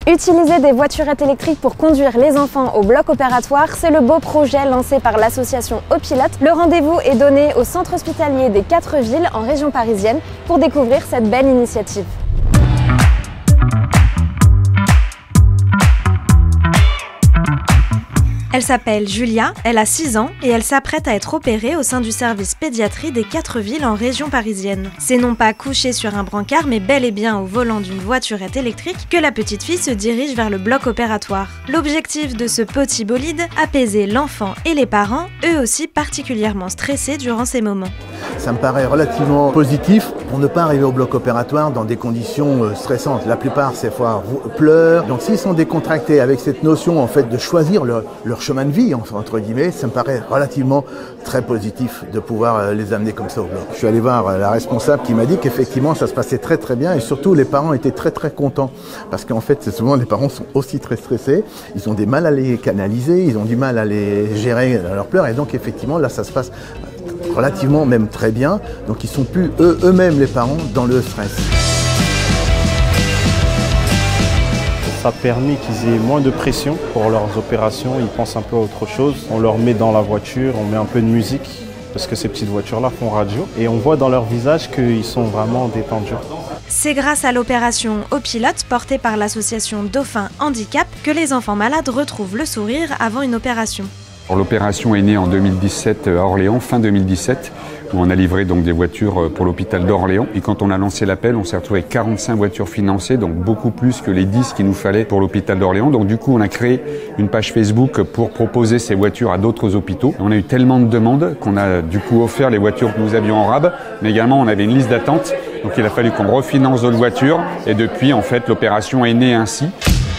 Utiliser des voiturettes électriques pour conduire les enfants au bloc opératoire, c'est le beau projet lancé par l'association Opilote. Le rendez-vous est donné au centre hospitalier des 4 villes en région parisienne pour découvrir cette belle initiative. Elle s'appelle Julia, elle a 6 ans et elle s'apprête à être opérée au sein du service pédiatrie des 4 villes en région parisienne. C'est non pas couchée sur un brancard mais bel et bien au volant d'une voiturette électrique que la petite fille se dirige vers le bloc opératoire. L'objectif de ce petit bolide, apaiser l'enfant et les parents, eux aussi particulièrement stressés durant ces moments. Ça me paraît relativement positif pour ne pas arriver au bloc opératoire dans des conditions stressantes. La plupart, ces fois, pleurent. Donc s'ils sont décontractés avec cette notion en fait de choisir leur chemin de vie, entre guillemets, ça me paraît relativement très positif de pouvoir les amener comme ça au bloc. Je suis allé voir la responsable qui m'a dit qu'effectivement ça se passait très très bien et surtout les parents étaient très très contents parce qu'en fait souvent les parents sont aussi très stressés, ils ont des mal à les canaliser, ils ont du mal à les gérer leurs pleurs et donc effectivement là ça se passe relativement même très bien, donc ils sont plus eux-mêmes les parents dans le stress. Ça a permis qu'ils aient moins de pression pour leurs opérations, ils pensent un peu à autre chose. On leur met dans la voiture, on met un peu de musique, parce que ces petites voitures-là font radio. Et on voit dans leur visage qu'ils sont vraiment détendus. C'est grâce à l'opération Opilote, portée par l'association Dauphin Handicap, que les enfants malades retrouvent le sourire avant une opération. L'opération est née en 2017 à Orléans, fin 2017, où on a livré donc des voitures pour l'hôpital d'Orléans. Et quand on a lancé l'appel, on s'est retrouvé avec 45 voitures financées, donc beaucoup plus que les 10 qu'il nous fallait pour l'hôpital d'Orléans. Donc du coup, on a créé une page Facebook pour proposer ces voitures à d'autres hôpitaux. On a eu tellement de demandes qu'on a du coup offert les voitures que nous avions en rab, mais également on avait une liste d'attente. Donc il a fallu qu'on refinance d'autres voitures. Et depuis, en fait, l'opération est née ainsi.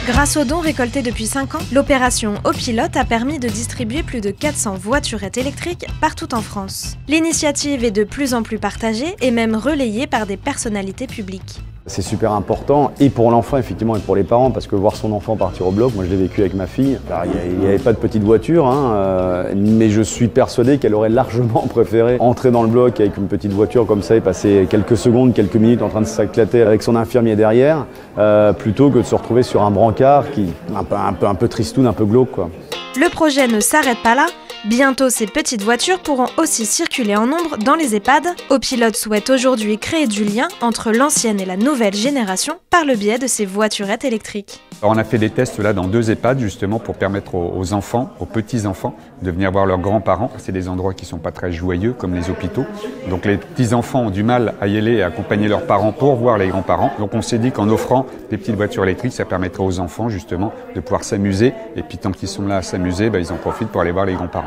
Grâce aux dons récoltés depuis 5 ans, l'opération Opilote a permis de distribuer plus de 400 voiturettes électriques partout en France. L'initiative est de plus en plus partagée et même relayée par des personnalités publiques. C'est super important et pour l'enfant effectivement et pour les parents parce que voir son enfant partir au bloc, moi je l'ai vécu avec ma fille, il n'y avait pas de petite voiture, mais je suis persuadé qu'elle aurait largement préféré entrer dans le bloc avec une petite voiture comme ça et passer quelques secondes, quelques minutes en train de s'éclater avec son infirmier derrière, plutôt que de se retrouver sur un brancard qui un peu tristoun, un peu glauque quoi. Le projet ne s'arrête pas là. Bientôt, ces petites voitures pourront aussi circuler en nombre dans les EHPAD. Opilote souhaite aujourd'hui créer du lien entre l'ancienne et la nouvelle génération par le biais de ces voiturettes électriques. Alors on a fait des tests là dans 2 EHPAD justement pour permettre aux enfants, aux petits-enfants, de venir voir leurs grands-parents. C'est des endroits qui ne sont pas très joyeux comme les hôpitaux. Donc les petits-enfants ont du mal à y aller et à accompagner leurs parents pour voir les grands-parents. Donc on s'est dit qu'en offrant des petites voitures électriques, ça permettrait aux enfants justement de pouvoir s'amuser. Et puis tant qu'ils sont là à s'amuser, ils en profitent pour aller voir les grands-parents.